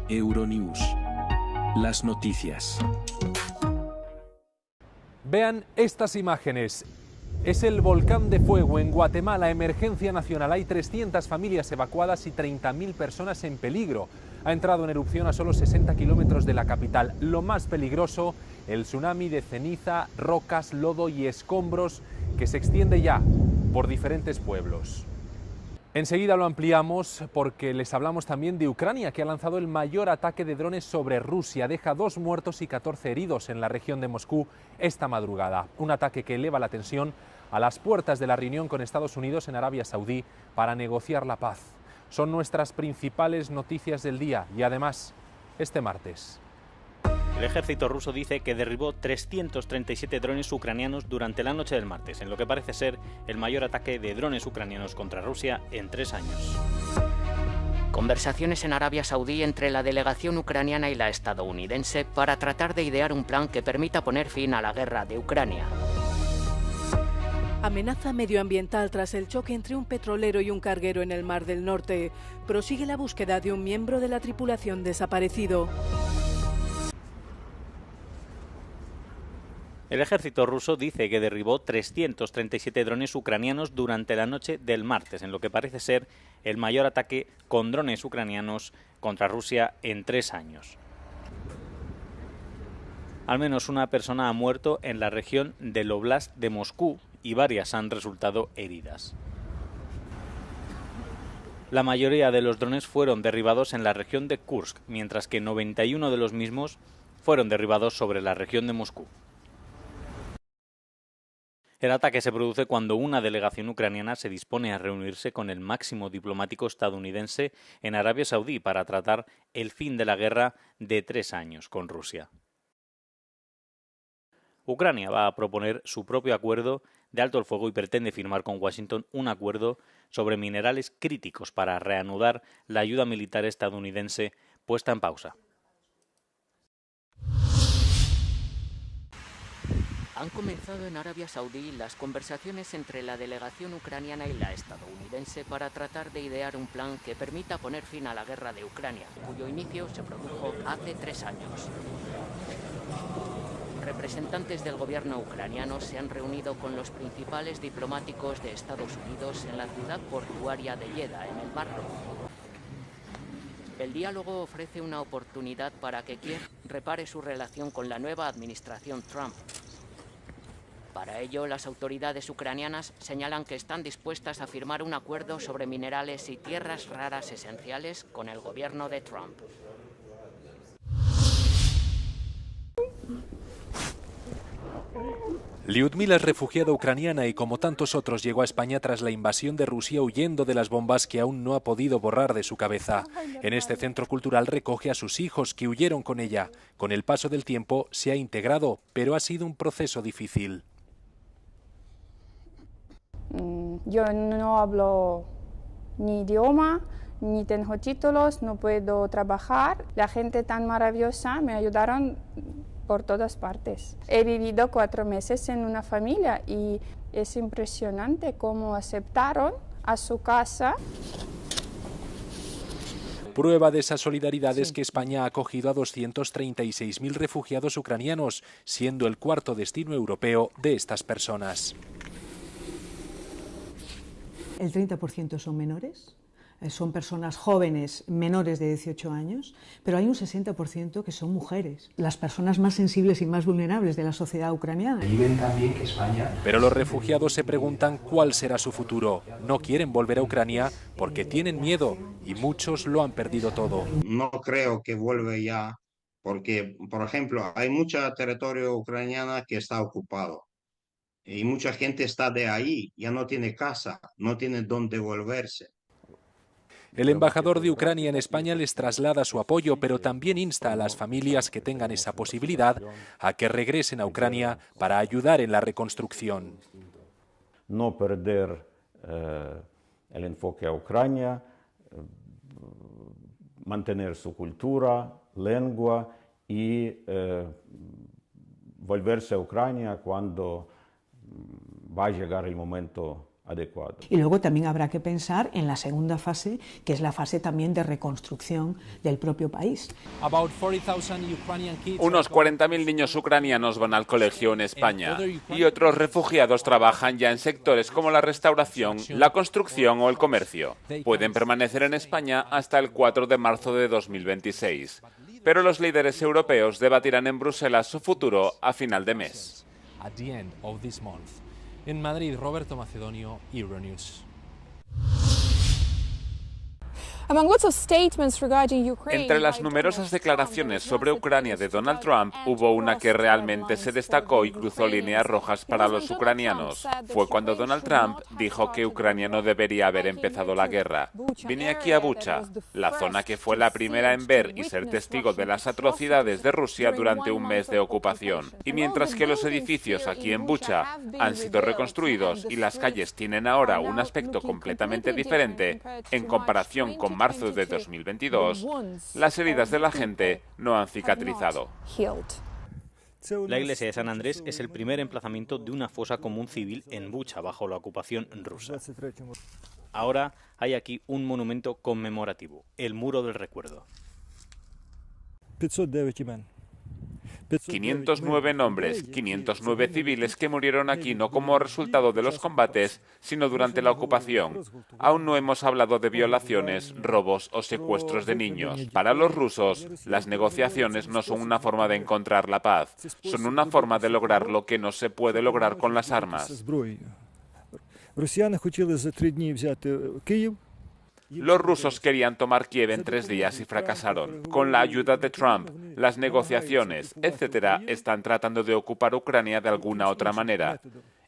Euronews. Las noticias. Vean estas imágenes. Es el volcán de fuego en Guatemala, emergencia nacional. Hay 300 familias evacuadas y 30.000 personas en peligro. Ha entrado en erupción a solo 60 kilómetros de la capital. Lo más peligroso, el tsunami de ceniza, rocas, lodo y escombros que se extiende ya por diferentes pueblos. Enseguida lo ampliamos porque les hablamos también de Ucrania, que ha lanzado el mayor ataque de drones sobre Rusia. Deja 2 muertos y 14 heridos en la región de Moscú esta madrugada. Un ataque que eleva la tensión a las puertas de la reunión con Estados Unidos en Arabia Saudí para negociar la paz. Son nuestras principales noticias del día y además, este martes. El ejército ruso dice que derribó 337 drones ucranianos durante la noche del martes, en lo que parece ser el mayor ataque de drones ucranianos contra Rusia en 3 años. Conversaciones en Arabia Saudí entre la delegación ucraniana y la estadounidense para tratar de idear un plan que permita poner fin a la guerra de Ucrania. Amenaza medioambiental tras el choque entre un petrolero y un carguero en el Mar del Norte. Prosigue la búsqueda de un miembro de la tripulación desaparecido. El ejército ruso dice que derribó 337 drones ucranianos durante la noche del martes, en lo que parece ser el mayor ataque con drones ucranianos contra Rusia en 3 años. Al menos una persona ha muerto en la región del Oblast de Moscú y varias han resultado heridas. La mayoría de los drones fueron derribados en la región de Kursk, mientras que 91 de los mismos fueron derribados sobre la región de Moscú. El ataque se produce cuando una delegación ucraniana se dispone a reunirse con el máximo diplomático estadounidense en Arabia Saudí para tratar el fin de la guerra de 3 años con Rusia. Ucrania va a proponer su propio acuerdo de alto el fuego y pretende firmar con Washington un acuerdo sobre minerales críticos para reanudar la ayuda militar estadounidense puesta en pausa. Han comenzado en Arabia Saudí las conversaciones entre la delegación ucraniana y la estadounidense para tratar de idear un plan que permita poner fin a la guerra de Ucrania, cuyo inicio se produjo hace 3 años. Representantes del gobierno ucraniano se han reunido con los principales diplomáticos de Estados Unidos en la ciudad portuaria de Jeddah, en el Mar Rojo. El diálogo ofrece una oportunidad para que Kiev repare su relación con la nueva administración Trump. Para ello, las autoridades ucranianas señalan que están dispuestas a firmar un acuerdo sobre minerales y tierras raras esenciales con el gobierno de Trump. Lyudmila es refugiada ucraniana y como tantos otros llegó a España tras la invasión de Rusia huyendo de las bombas que aún no ha podido borrar de su cabeza. En este centro cultural recoge a sus hijos que huyeron con ella. Con el paso del tiempo se ha integrado, pero ha sido un proceso difícil. Yo no hablo ni idioma, ni tengo títulos, no puedo trabajar. La gente tan maravillosa me ayudaron por todas partes. He vivido 4 meses en una familia y es impresionante cómo aceptaron a su casa. Prueba de esa solidaridad es que España ha acogido a 236.000 refugiados ucranianos, siendo el 4.º destino europeo de estas personas. El 30% son menores, son personas jóvenes menores de 18 años, pero hay un 60% que son mujeres, las personas más sensibles y más vulnerables de la sociedad ucraniana. Viven también que España... Pero los refugiados se preguntan cuál será su futuro. No quieren volver a Ucrania porque tienen miedo y muchos lo han perdido todo. No creo que vuelva ya, porque, por ejemplo, hay mucho territorio ucraniano que está ocupado. Y mucha gente está de ahí, ya no tiene casa, no tiene dónde volverse. El embajador de Ucrania en España les traslada su apoyo, pero también insta a las familias que tengan esa posibilidad a que regresen a Ucrania para ayudar en la reconstrucción. No perder el enfoque a Ucrania, mantener su cultura, lengua y volverse a Ucrania cuando va a llegar el momento adecuado. Y luego también habrá que pensar en la segunda fase, que es la fase también de reconstrucción del propio país. Unos 40.000 niños ucranianos van al colegio en España y otros refugiados trabajan ya en sectores como la restauración, la construcción o el comercio. Pueden permanecer en España hasta el 4 de marzo de 2026, pero los líderes europeos debatirán en Bruselas su futuro a final de mes. En Madrid, Roberto Macedonio, Euronews. Entre las numerosas declaraciones sobre Ucrania de Donald Trump, hubo una que realmente se destacó y cruzó líneas rojas para los ucranianos. Fue cuando Donald Trump dijo que Ucrania no debería haber empezado la guerra. Vine aquí a Bucha, la zona que fue la primera en ver y ser testigo de las atrocidades de Rusia durante un mes de ocupación. Y mientras que los edificios aquí en Bucha han sido reconstruidos y las calles tienen ahora un aspecto completamente diferente, en comparación con marzo de 2022, las heridas de la gente no han cicatrizado. La iglesia de San Andrés es el primer emplazamiento de una fosa común civil en Bucha bajo la ocupación rusa. Ahora hay aquí un monumento conmemorativo, el Muro del Recuerdo. 509 nombres, 509 civiles que murieron aquí no como resultado de los combates, sino durante la ocupación. Aún no hemos hablado de violaciones, robos o secuestros de niños. Para los rusos, las negociaciones no son una forma de encontrar la paz, son una forma de lograr lo que no se puede lograr con las armas. Los rusos querían tomar Kiev en 3 días y fracasaron. Con la ayuda de Trump, las negociaciones, etcétera, están tratando de ocupar Ucrania de alguna otra manera.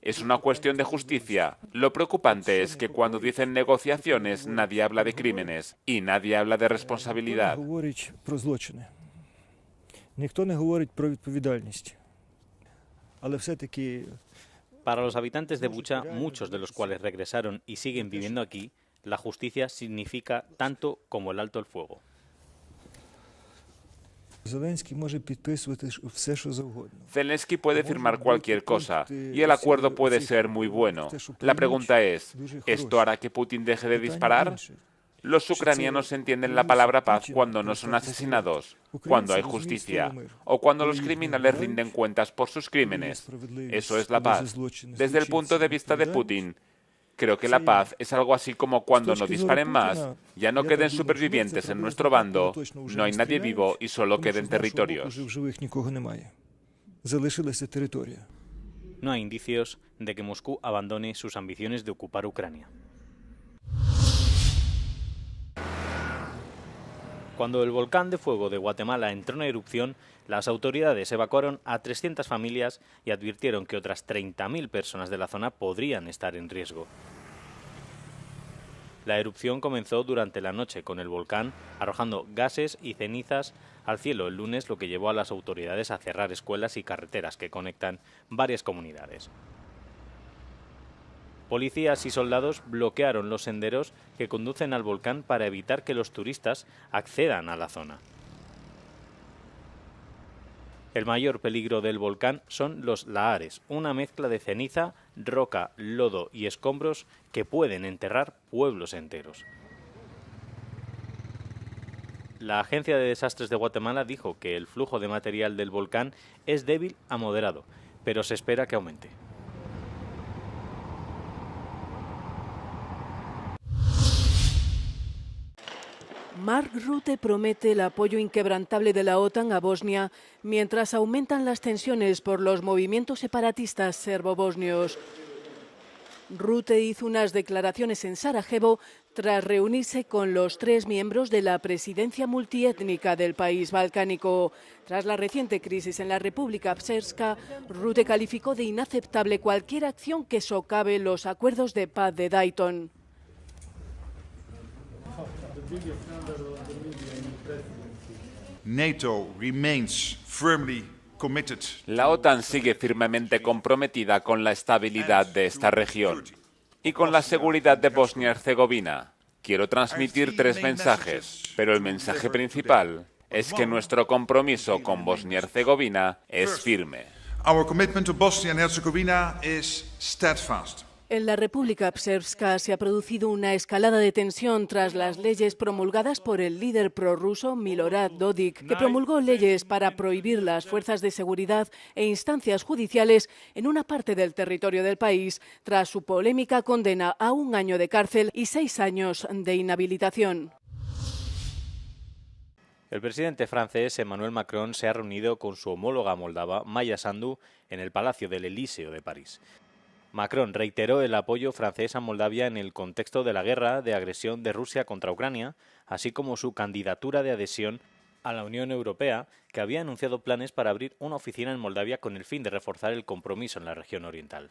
Es una cuestión de justicia. Lo preocupante es que cuando dicen negociaciones, nadie habla de crímenes y nadie habla de responsabilidad. Para los habitantes de Bucha, muchos de los cuales regresaron y siguen viviendo aquí, la justicia significa tanto como el alto el fuego. Zelensky puede firmar cualquier cosa y el acuerdo puede ser muy bueno. La pregunta es, ¿esto hará que Putin deje de disparar? Los ucranianos entienden la palabra paz cuando no son asesinados, cuando hay justicia, o cuando los criminales rinden cuentas por sus crímenes. Eso es la paz. Desde el punto de vista de Putin, creo que la paz es algo así como cuando no disparen más, ya no queden supervivientes en nuestro bando, no hay nadie vivo y solo queden territorios. No hay indicios de que Moscú abandone sus ambiciones de ocupar Ucrania. Cuando el volcán de fuego de Guatemala entró en erupción, las autoridades evacuaron a 300 familias y advirtieron que otras 30.000 personas de la zona podrían estar en riesgo. La erupción comenzó durante la noche con el volcán arrojando gases y cenizas al cielo el lunes, lo que llevó a las autoridades a cerrar escuelas y carreteras que conectan varias comunidades. Policías y soldados bloquearon los senderos que conducen al volcán para evitar que los turistas accedan a la zona. El mayor peligro del volcán son los lahares, una mezcla de ceniza, roca, lodo y escombros que pueden enterrar pueblos enteros. La Agencia de Desastres de Guatemala dijo que el flujo de material del volcán es débil a moderado, pero se espera que aumente. Mark Rutte promete el apoyo inquebrantable de la OTAN a Bosnia mientras aumentan las tensiones por los movimientos separatistas serbo-bosnios. Rutte hizo unas declaraciones en Sarajevo tras reunirse con los 3 miembros de la presidencia multiétnica del país balcánico. Tras la reciente crisis en la República Srpska, Rutte calificó de inaceptable cualquier acción que socave los acuerdos de paz de Dayton. La OTAN sigue firmemente comprometida con la estabilidad de esta región y con la seguridad de Bosnia-Herzegovina. Quiero transmitir 3 mensajes, pero el mensaje principal es que nuestro compromiso con Bosnia-Herzegovina es firme. Our commitment to Bosnia and Herzegovina is steadfast. En la República Psevska se ha producido una escalada de tensión tras las leyes promulgadas por el líder prorruso Milorad Dodik, que promulgó leyes para prohibir las fuerzas de seguridad e instancias judiciales en una parte del territorio del país, tras su polémica condena a 1 año de cárcel y 6 años de inhabilitación. El presidente francés Emmanuel Macron se ha reunido con su homóloga moldava Maia Sandu en el Palacio del Elíseo de París. Macron reiteró el apoyo francés a Moldavia en el contexto de la guerra de agresión de Rusia contra Ucrania, así como su candidatura de adhesión a la Unión Europea, que había anunciado planes para abrir una oficina en Moldavia con el fin de reforzar el compromiso en la región oriental.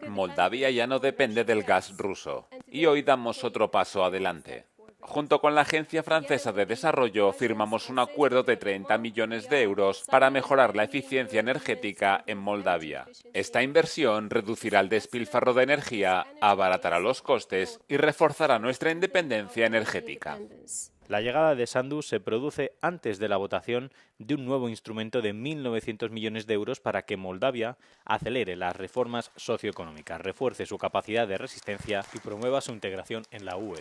Moldavia ya no depende del gas ruso y hoy damos otro paso adelante. Junto con la Agencia Francesa de Desarrollo firmamos un acuerdo de 30 millones de euros para mejorar la eficiencia energética en Moldavia. Esta inversión reducirá el despilfarro de energía, abaratará los costes y reforzará nuestra independencia energética. La llegada de Sandu se produce antes de la votación de un nuevo instrumento de 1.900 millones de euros para que Moldavia acelere las reformas socioeconómicas, refuerce su capacidad de resistencia y promueva su integración en la UE.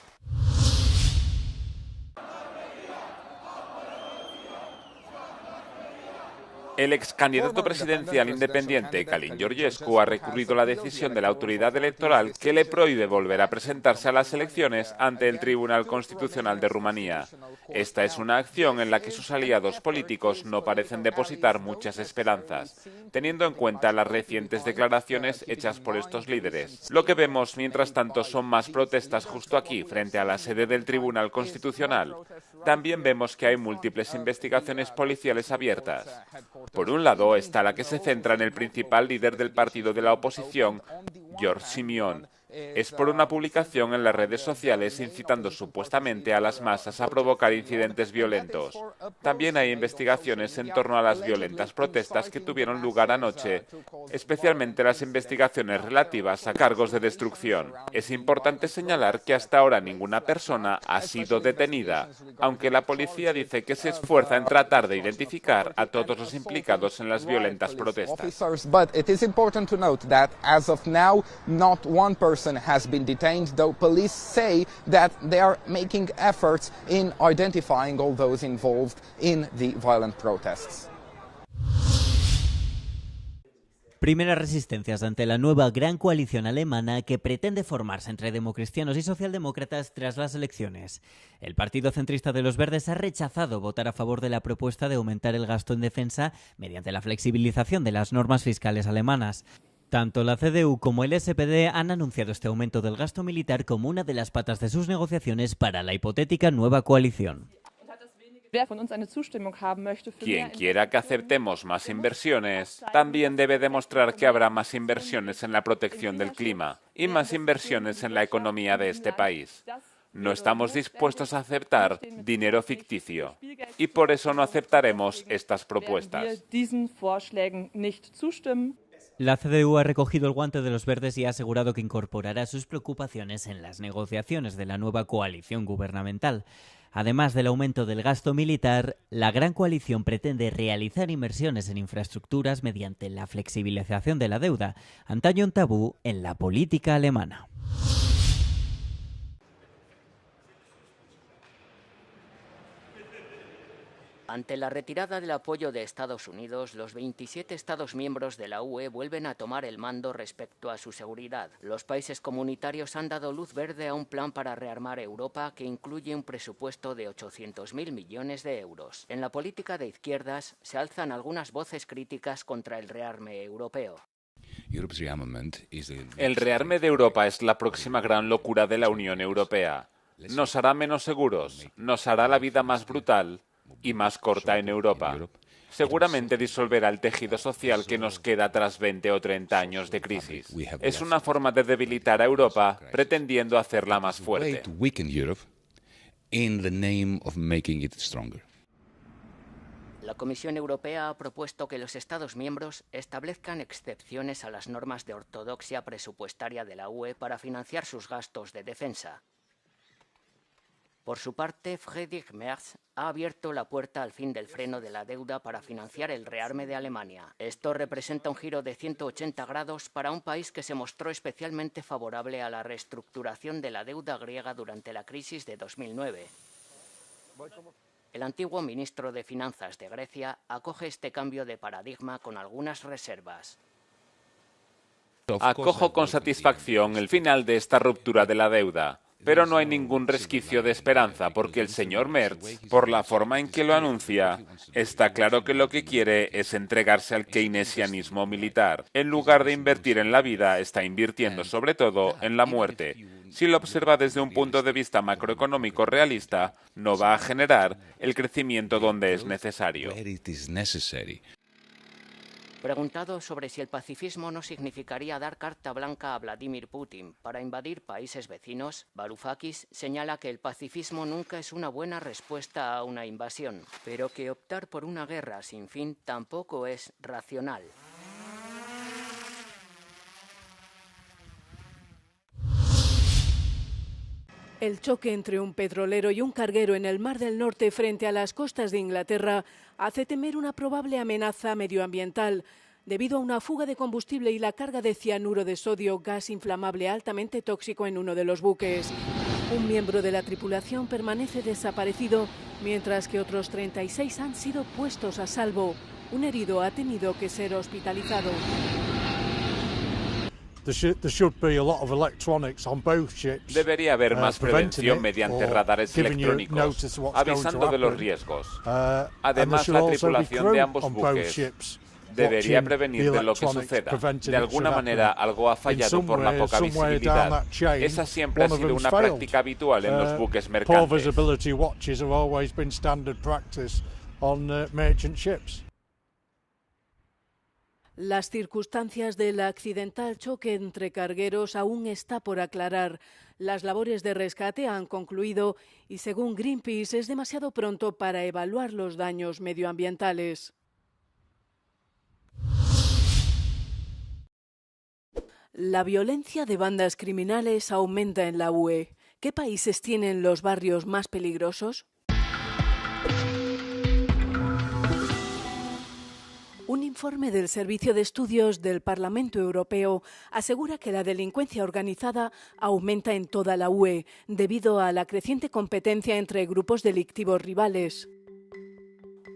El ex candidato presidencial independiente Călin Georgescu ha recurrido la decisión de la autoridad electoral que le prohíbe volver a presentarse a las elecciones ante el Tribunal Constitucional de Rumanía. Esta es una acción en la que sus aliados políticos no parecen depositar muchas esperanzas, teniendo en cuenta las recientes declaraciones hechas por estos líderes. Lo que vemos, mientras tanto, son más protestas justo aquí, frente a la sede del Tribunal Constitucional. También vemos que hay múltiples investigaciones policiales abiertas. Por un lado está la que se centra en el principal líder del partido de la oposición, George Simion. Es por una publicación en las redes sociales incitando supuestamente a las masas a provocar incidentes violentos. También hay investigaciones en torno a las violentas protestas que tuvieron lugar anoche, especialmente las investigaciones relativas a cargos de destrucción. Es importante señalar que hasta ahora ninguna persona ha sido detenida, aunque la policía dice que se esfuerza en tratar de identificar a todos los implicados en las violentas protestas. Has been detained, though police say that they are making efforts in identifying all those involved in the violent protests. Primeras resistencias ante la nueva gran coalición alemana que pretende formarse entre democristianos y socialdemócratas tras las elecciones. El Partido Centrista de los Verdes ha rechazado votar a favor de la propuesta de aumentar el gasto en defensa mediante la flexibilización de las normas fiscales alemanas. Tanto la CDU como el SPD han anunciado este aumento del gasto militar como una de las patas de sus negociaciones para la hipotética nueva coalición. Quien quiera que aceptemos más inversiones, también debe demostrar que habrá más inversiones en la protección del clima y más inversiones en la economía de este país. No estamos dispuestos a aceptar dinero ficticio y por eso no aceptaremos estas propuestas. La CDU ha recogido el guante de los verdes y ha asegurado que incorporará sus preocupaciones en las negociaciones de la nueva coalición gubernamental. Además del aumento del gasto militar, la gran coalición pretende realizar inversiones en infraestructuras mediante la flexibilización de la deuda, antaño un tabú en la política alemana. Ante la retirada del apoyo de Estados Unidos, los 27 Estados miembros de la UE vuelven a tomar el mando respecto a su seguridad. Los países comunitarios han dado luz verde a un plan para rearmar Europa que incluye un presupuesto de 800.000 millones de euros. En la política de izquierdas se alzan algunas voces críticas contra el rearme europeo. El rearme de Europa es la próxima gran locura de la Unión Europea. Nos hará menos seguros, nos hará la vida más brutal y más corta en Europa. Seguramente disolverá el tejido social que nos queda tras 20 o 30 años de crisis. Es una forma de debilitar a Europa pretendiendo hacerla más fuerte. La Comisión Europea ha propuesto que los Estados miembros establezcan excepciones a las normas de ortodoxia presupuestaria de la UE para financiar sus gastos de defensa. Por su parte, Friedrich Merz ha abierto la puerta al fin del freno de la deuda para financiar el rearme de Alemania. Esto representa un giro de 180 grados para un país que se mostró especialmente favorable a la reestructuración de la deuda griega durante la crisis de 2009. El antiguo ministro de Finanzas de Grecia acoge este cambio de paradigma con algunas reservas. Acojo con satisfacción el final de esta ruptura de la deuda, pero no hay ningún resquicio de esperanza porque el señor Merz, por la forma en que lo anuncia, está claro que lo que quiere es entregarse al keynesianismo militar. En lugar de invertir en la vida, está invirtiendo sobre todo en la muerte. Si lo observa desde un punto de vista macroeconómico realista, no va a generar el crecimiento donde es necesario. Preguntado sobre si el pacifismo no significaría dar carta blanca a Vladimir Putin para invadir países vecinos, Varoufakis señala que el pacifismo nunca es una buena respuesta a una invasión, pero que optar por una guerra sin fin tampoco es racional. El choque entre un petrolero y un carguero en el Mar del Norte frente a las costas de Inglaterra hace temer una probable amenaza medioambiental debido a una fuga de combustible y la carga de cianuro de sodio, gas inflamable altamente tóxico en uno de los buques. Un miembro de la tripulación permanece desaparecido, mientras que otros 36 han sido puestos a salvo. Un herido ha tenido que ser hospitalizado. Debería haber más prevención mediante radares electrónicos, avisando de los riesgos. Además, la tripulación de ambos buques debería prevenir de lo que suceda. De alguna manera, algo ha fallado por la poca visibilidad. Esa siempre ha sido una práctica habitual en los buques mercantes. Las circunstancias del accidental choque entre cargueros aún está por aclarar. Las labores de rescate han concluido y, según Greenpeace, es demasiado pronto para evaluar los daños medioambientales. La violencia de bandas criminales aumenta en la UE. ¿Qué países tienen los barrios más peligrosos? Un informe del Servicio de Estudios del Parlamento Europeo asegura que la delincuencia organizada aumenta en toda la UE debido a la creciente competencia entre grupos delictivos rivales.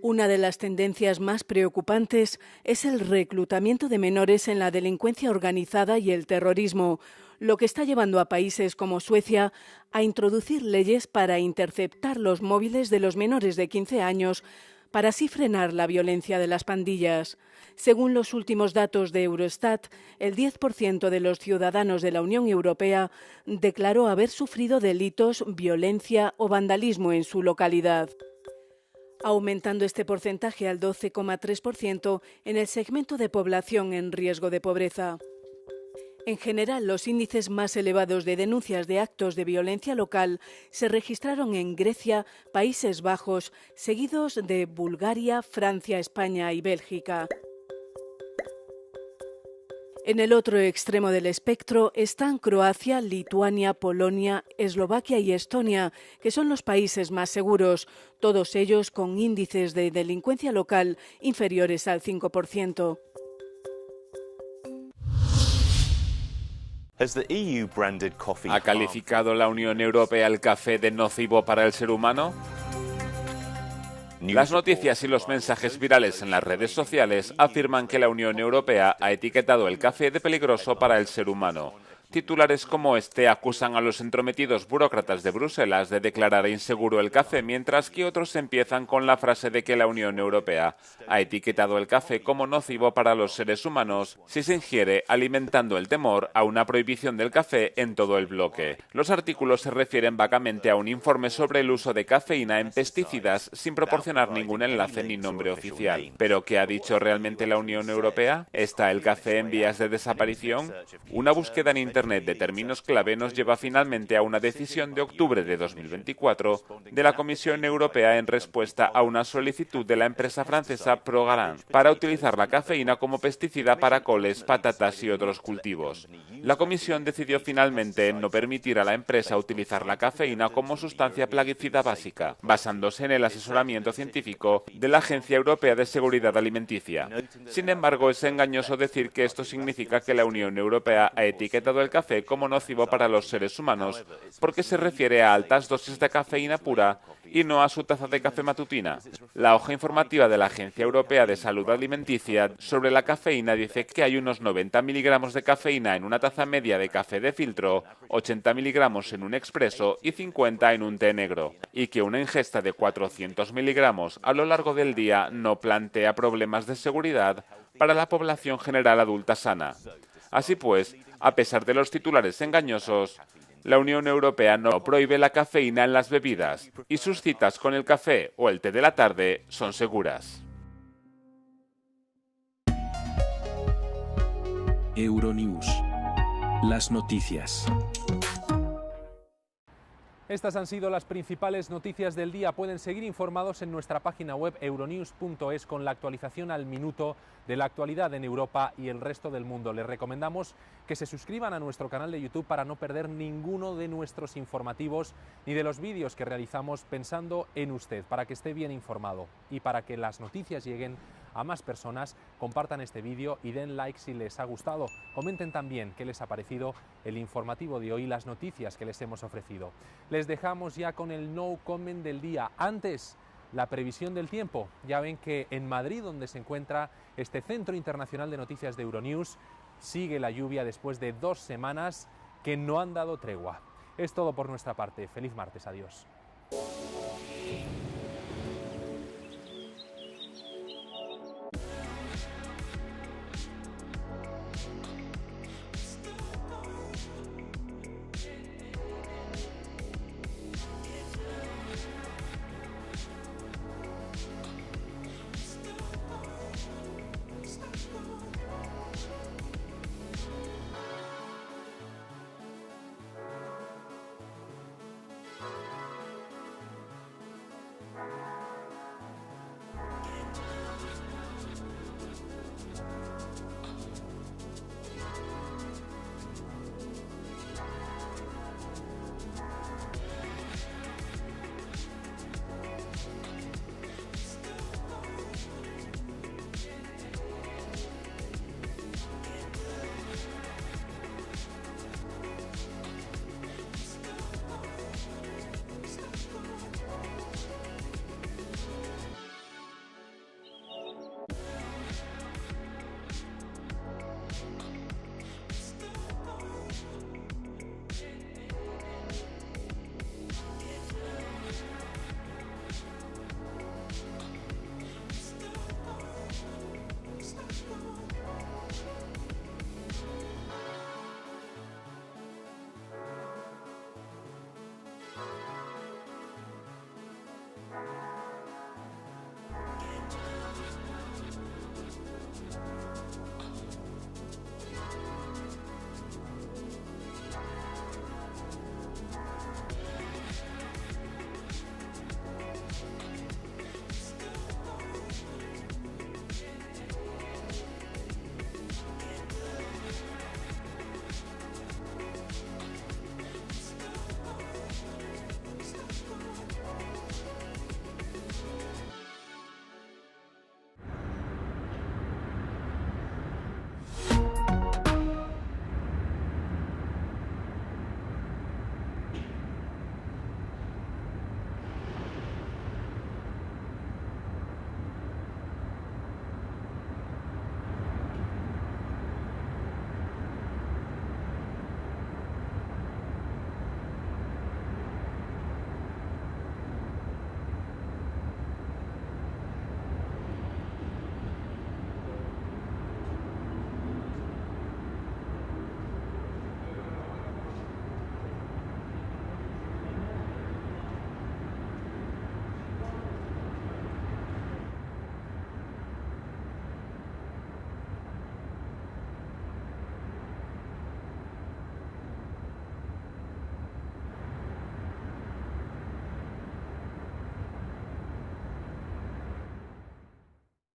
Una de las tendencias más preocupantes es el reclutamiento de menores en la delincuencia organizada y el terrorismo, lo que está llevando a países como Suecia a introducir leyes para interceptar los móviles de los menores de 15 años para así frenar la violencia de las pandillas. Según los últimos datos de Eurostat, el 10% de los ciudadanos de la Unión Europea declaró haber sufrido delitos, violencia o vandalismo en su localidad, aumentando este porcentaje al 12,3% en el segmento de población en riesgo de pobreza. En general, los índices más elevados de denuncias de actos de violencia local se registraron en Grecia, Países Bajos, seguidos de Bulgaria, Francia, España y Bélgica. En el otro extremo del espectro están Croacia, Lituania, Polonia, Eslovaquia y Estonia, que son los países más seguros, todos ellos con índices de delincuencia local inferiores al 5%. ¿Ha calificado la Unión Europea el café de nocivo para el ser humano? Las noticias y los mensajes virales en las redes sociales afirman que la Unión Europea ha etiquetado el café de peligroso para el ser humano. Titulares como este acusan a los entrometidos burócratas de Bruselas de declarar inseguro el café, mientras que otros empiezan con la frase de que la Unión Europea ha etiquetado el café como nocivo para los seres humanos si se ingiere, alimentando el temor a una prohibición del café en todo el bloque. Los artículos se refieren vagamente a un informe sobre el uso de cafeína en pesticidas sin proporcionar ningún enlace ni nombre oficial. ¿Pero qué ha dicho realmente la Unión Europea? ¿Está el café en vías de desaparición? Una búsqueda en Internet Internet de términos clave nos lleva finalmente a una decisión de octubre de 2024 de la Comisión Europea en respuesta a una solicitud de la empresa francesa Progaran para utilizar la cafeína como pesticida para coles, patatas y otros cultivos. La Comisión decidió finalmente en no permitir a la empresa utilizar la cafeína como sustancia plaguicida básica, basándose en el asesoramiento científico de la Agencia Europea de Seguridad Alimenticia. Sin embargo, es engañoso decir que esto significa que la Unión Europea ha etiquetado el café como nocivo para los seres humanos, porque se refiere a altas dosis de cafeína pura y no a su taza de café matutina. La hoja informativa de la Agencia Europea de Salud Alimenticia sobre la cafeína dice que hay unos 90 miligramos de cafeína en una taza media de café de filtro, 80 miligramos en un expreso y 50 en un té negro, y que una ingesta de 400 miligramos a lo largo del día no plantea problemas de seguridad para la población general adulta sana. Así pues, a pesar de los titulares engañosos, la Unión Europea no prohíbe la cafeína en las bebidas y sus citas con el café o el té de la tarde son seguras. Euronews. Las noticias. Estas han sido las principales noticias del día. Pueden seguir informados en nuestra página web euronews.es con la actualización al minuto de la actualidad en Europa y el resto del mundo. Les recomendamos que se suscriban a nuestro canal de YouTube para no perder ninguno de nuestros informativos ni de los vídeos que realizamos pensando en usted, para que esté bien informado y para que las noticias lleguen a más personas. Compartan este vídeo y den like si les ha gustado. Comenten también qué les ha parecido el informativo de hoy y las noticias que les hemos ofrecido. Les dejamos ya con el no comment del día. Antes, la previsión del tiempo. Ya ven que en Madrid, donde se encuentra este Centro Internacional de Noticias de Euronews, sigue la lluvia después de 2 semanas que no han dado tregua. Es todo por nuestra parte. Feliz martes. Adiós.